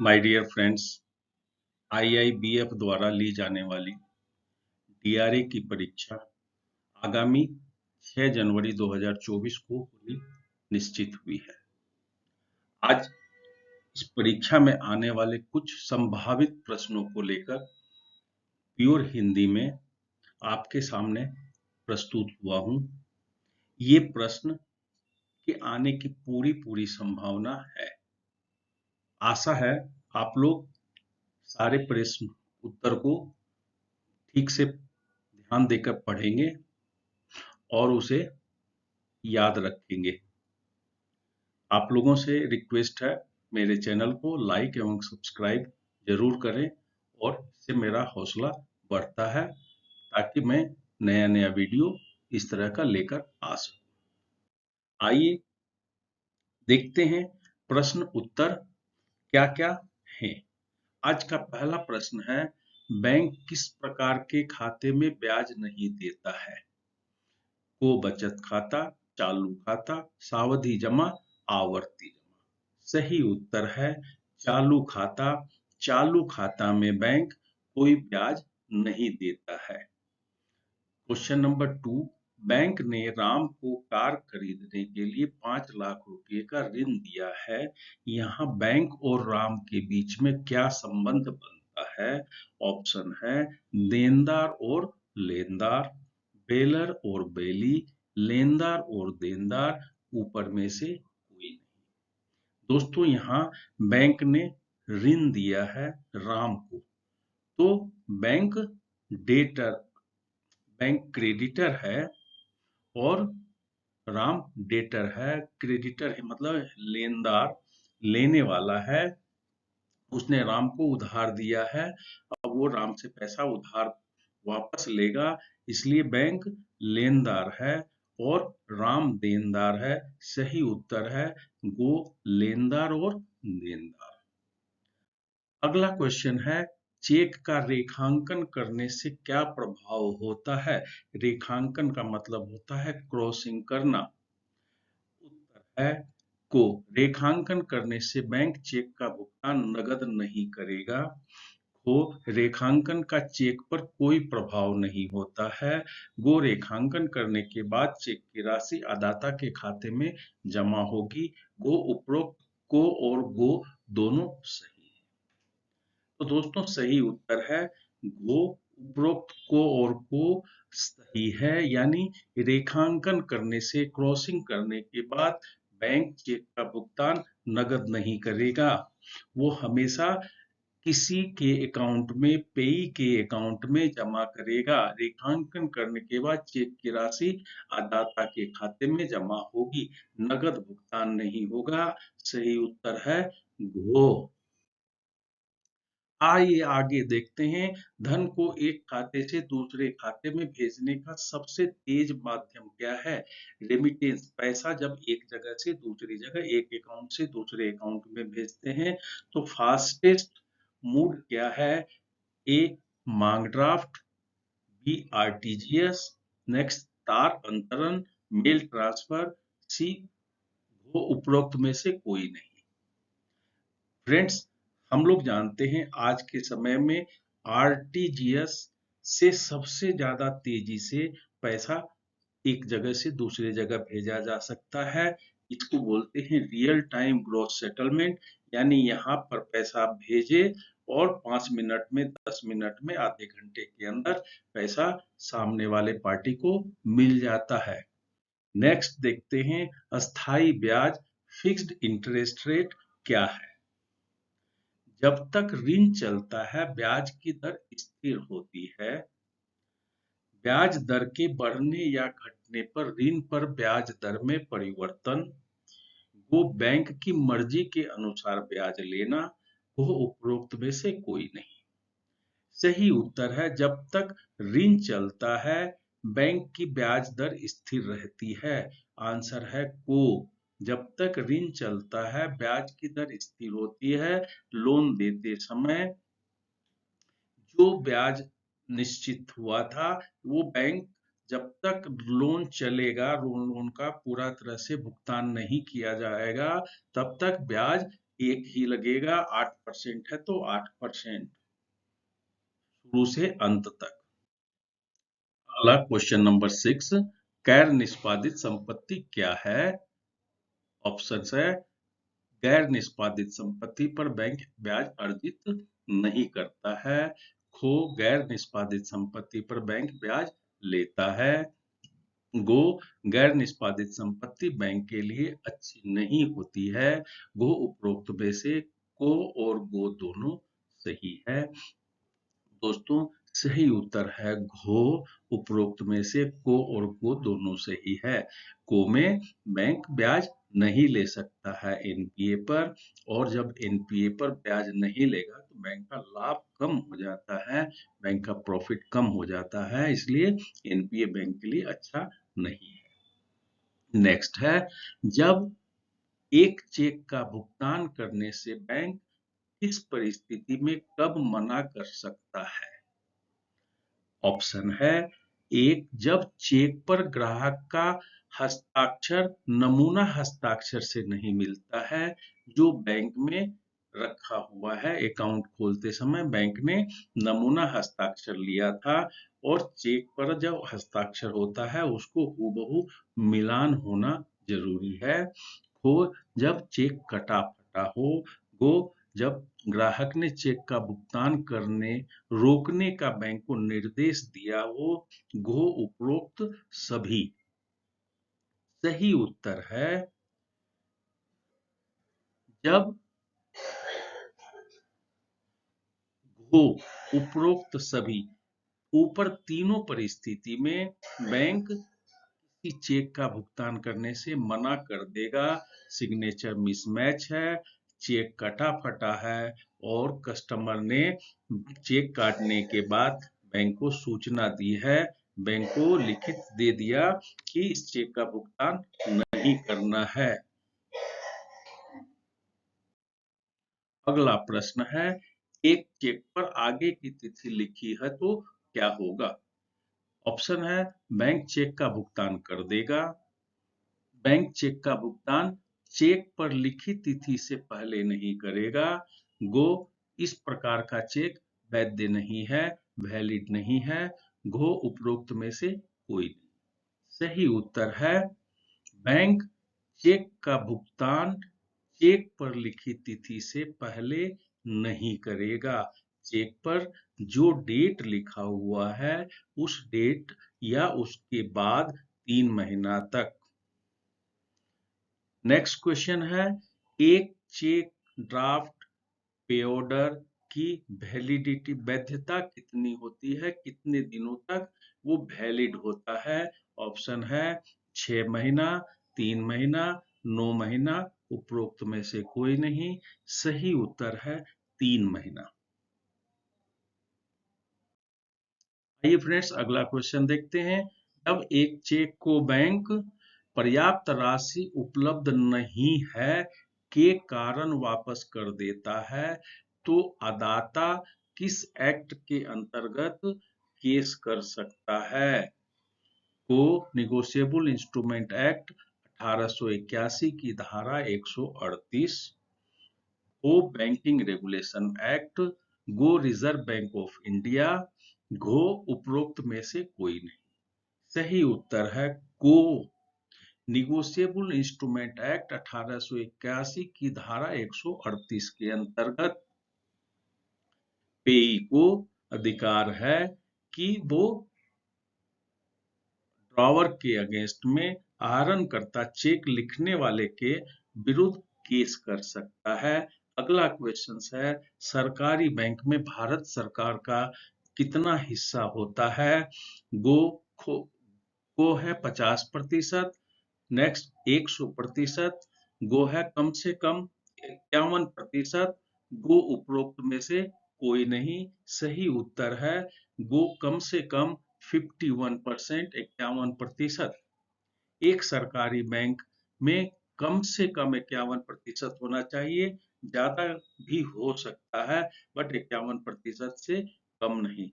My dear friends, IIBF द्वारा ली जाने वाली डीआरए की परीक्षा आगामी 6 जनवरी 2024 को हुई निश्चित हुई है। आज इस परीक्षा में आने वाले कुछ संभावित प्रश्नों को लेकर प्योर हिंदी में आपके सामने प्रस्तुत हुआ हूं। ये प्रश्न के आने की पूरी संभावना है। आशा है आप लोग सारे प्रश्न उत्तर को ठीक से ध्यान देकर पढ़ेंगे और उसे याद रखेंगे। आप लोगों से रिक्वेस्ट है, मेरे चैनल को लाइक एवं सब्सक्राइब जरूर करें और इससे मेरा हौसला बढ़ता है ताकि मैं नया वीडियो इस तरह का लेकर आ सकूं। आइए देखते हैं प्रश्न उत्तर क्या क्या हैं। आज का पहला प्रश्न है, बैंक किस प्रकार के खाते में ब्याज नहीं देता है? को बचत खाता, चालू खाता, सावधि जमा, आवर्ती जमा। सही उत्तर है चालू खाता। चालू खाता में बैंक कोई ब्याज नहीं देता है। क्वेश्चन नंबर 2, बैंक ने राम को कार खरीदने के लिए 5 लाख रुपए का ऋण दिया है। यहाँ बैंक और राम के बीच में क्या संबंध बनता है? ऑप्शन है देनदार और लेनदार, बेलर और बेली, लेनदार और देनदार, ऊपर में से कोई नहीं। दोस्तों, यहाँ बैंक ने ऋण दिया है राम को, तो बैंक डेटर बैंक क्रेडिटर है और राम डेटर है। क्रेडिटर है मतलब लेनदार, लेने वाला है। उसने राम को उधार दिया है, अब वो राम से पैसा उधार वापस लेगा, इसलिए बैंक लेनदार है और राम देनदार है। सही उत्तर है गो लेनदार और देनदार। अगला क्वेश्चन है, चेक का रेखांकन करने से क्या प्रभाव होता है? रेखांकन का मतलब होता है क्रॉसिंग करना। उत्तर है को रेखांकन करने से बैंक चेक का भुगतान नगद नहीं करेगा। को रेखांकन का चेक पर कोई प्रभाव नहीं होता है। गो रेखांकन करने के बाद चेक की राशि अदाता के खाते में जमा होगी। गो उपरोक्त को और गो दोनों सही है। तो दोस्तों, सही उत्तर है गो उपरोक्त को और को सही है, यानी रेखांकन करने से क्रॉसिंग करने के बाद बैंक चेक का भुगतान नगद नहीं करेगा। वो हमेशा किसी के अकाउंट में, पेई के अकाउंट में जमा करेगा। रेखांकन करने के बाद चेक की राशि अदाता के खाते में जमा होगी, नगद भुगतान नहीं होगा। सही उत्तर है घो। आइए आगे देखते हैं, धन को एक खाते से दूसरे खाते में भेजने का सबसे तेज माध्यम क्या है? रेमिटेंस, पैसा जब एक जगह से दूसरी जगह, एक अकाउंट से दूसरे अकाउंट में भेजते हैं, तो फास्टेस्ट मोड क्या है? ए मांग ड्राफ्ट, बी आरटीजीएस, नेक्स्ट तार अंतरण, मेल ट्रांसफर, सी वो उपरोक्त में से कोई नहीं। फ्रेंड्स, हम लोग जानते हैं आज के समय में आरटीजीएस से सबसे ज्यादा तेजी से पैसा एक जगह से दूसरे जगह भेजा जा सकता है। इसको बोलते हैं रियल टाइम ग्रॉस सेटलमेंट, यानी यहाँ पर पैसा भेजे और 5 मिनट में, 10 मिनट में, आधे घंटे के अंदर पैसा सामने वाले पार्टी को मिल जाता है। नेक्स्ट देखते हैं, अस्थाई ब्याज फिक्स्ड इंटरेस्ट रेट क्या है? जब तक ऋण चलता है ब्याज की दर स्थिर होती है। ब्याज दर के बढ़ने या घटने पर ऋण पर ब्याज दर में परिवर्तन। वो बैंक की मर्जी के अनुसार ब्याज लेना। वो उपरोक्त में से कोई नहीं। सही उत्तर है जब तक ऋण चलता है बैंक की ब्याज दर स्थिर रहती है। आंसर है को। जब तक ऋण चलता है ब्याज की दर स्थिर होती है। लोन देते समय जो ब्याज निश्चित हुआ था, वो बैंक जब तक लोन चलेगा, लोन का पूरा तरह से भुगतान नहीं किया जाएगा, तब तक ब्याज एक ही लगेगा, 8% है तो 8% शुरू से अंत तक। अगला क्वेश्चन नंबर 6, गैर निष्पादित संपत्ति क्या है? ऑप्शन है, गैर निष्पादित संपत्ति पर बैंक ब्याज अर्जित नहीं करता है। खो, गैर निष्पादित संपत्ति पर बैंक ब्याज लेता है। गो, गैर निष्पादित संपत्ति बैंक के लिए अच्छी नहीं होती है। गो उपरोक्त में से को और गो दोनों सही है। दोस्तों, सही उत्तर है घो। उपरोक्त में से को और गो दोनों सही है। को में बैंक ब्याज नहीं ले सकता है एनपीए पर, और जब एनपीए पर ब्याज नहीं लेगा तो बैंक का लाभ कम हो जाता है, बैंक का प्रॉफिट कम हो जाता है, इसलिए एनपीए बैंक के लिए अच्छा नहीं है। नेक्स्ट है, जब एक चेक का भुगतान करने से बैंक किस परिस्थिति में कब मना कर सकता है? ऑप्शन है, एक, जब चेक पर ग्राहक का हस्ताक्षर नमूना हस्ताक्षर से नहीं मिलता है, जो बैंक में रखा हुआ है। अकाउंट खोलते समय बैंक ने नमूना हस्ताक्षर लिया था और चेक पर जब हस्ताक्षर होता है उसको हूबहू मिलान होना जरूरी है। खो, जब चेक कटा फटा हो। गो, जब ग्राहक ने चेक का भुगतान करने रोकने का बैंक को निर्देश दिया हो। घो उपरोक्त सभी। सही उत्तर है, जब घो उपरोक्त सभी। ऊपर तीनों परिस्थिति में बैंक किसी चेक का भुगतान करने से मना कर देगा। सिग्नेचर मिसमैच है, चेक कटा फटा है, और कस्टमर ने चेक काटने के बाद बैंक को सूचना दी है, बैंक को लिखित दे दिया कि इस चेक का भुगतान नहीं करना है। अगला प्रश्न है, एक चेक पर आगे की तिथि लिखी है तो क्या होगा? ऑप्शन है, बैंक चेक का भुगतान कर देगा। बैंक चेक का भुगतान चेक पर लिखी तिथि से पहले नहीं करेगा। गो, इस प्रकार का चेक वैध नहीं है, वैलिड नहीं है। घो उपरोक्त में से कोई नहीं। सही उत्तर है, बैंक चेक का भुगतान चेक पर लिखी तिथि से पहले नहीं करेगा। चेक पर जो डेट लिखा हुआ है उस डेट या उसके बाद 3 महीना तक। नेक्स्ट क्वेश्चन है, एक चेक ड्राफ्ट पे ऑर्डर की वैलिडिटी वैधता कितनी होती है, कितने दिनों तक वो वैलिड होता है? ऑप्शन है, 6 महीना, 3 महीना, 9 महीना। उपरोक्त में से कोई नहीं। सही उत्तर है 3 महीना। आइए फ्रेंड्स, अगला क्वेश्चन देखते हैं। जब एक चेक को बैंक पर्याप्त राशि उपलब्ध नहीं है के कारण वापस कर देता है, तो अदाता किस एक्ट के अंतर्गत केस कर सकता है? को निगोशिएबल इंस्ट्रूमेंट एक्ट 1881 की धारा 138, गो बैंकिंग रेगुलेशन एक्ट, गो रिजर्व बैंक ऑफ इंडिया, घो उपरोक्त में से कोई नहीं। सही उत्तर है को निगोशिएबल इंस्ट्रूमेंट एक्ट 1881 की धारा 138 के अंतर्गत पेई को अधिकार है कि वो ड्रॉवर के अगेंस्ट में आहरणकर्ता चेक लिखने वाले के विरुद्ध केस कर सकता है। अगला क्वेश्चन है, सरकारी बैंक में भारत सरकार का कितना हिस्सा होता है? गो खो गो है 50%, नेक्स्ट 100%, गो है कम से कम 51%, गो उपरोक्त में से कोई नहीं। सही उत्तर है गो कम से कम 51%, 51%। एक सरकारी बैंक में कम से कम 51% होना चाहिए, ज्यादा भी हो सकता है, बट 51% से कम नहीं।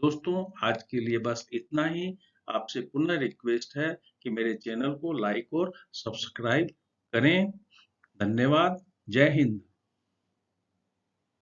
दोस्तों, आज के लिए बस इतना ही। आपसे पुनः रिक्वेस्ट है कि मेरे चैनल को लाइक और सब्सक्राइब करें। धन्यवाद। जय हिंद।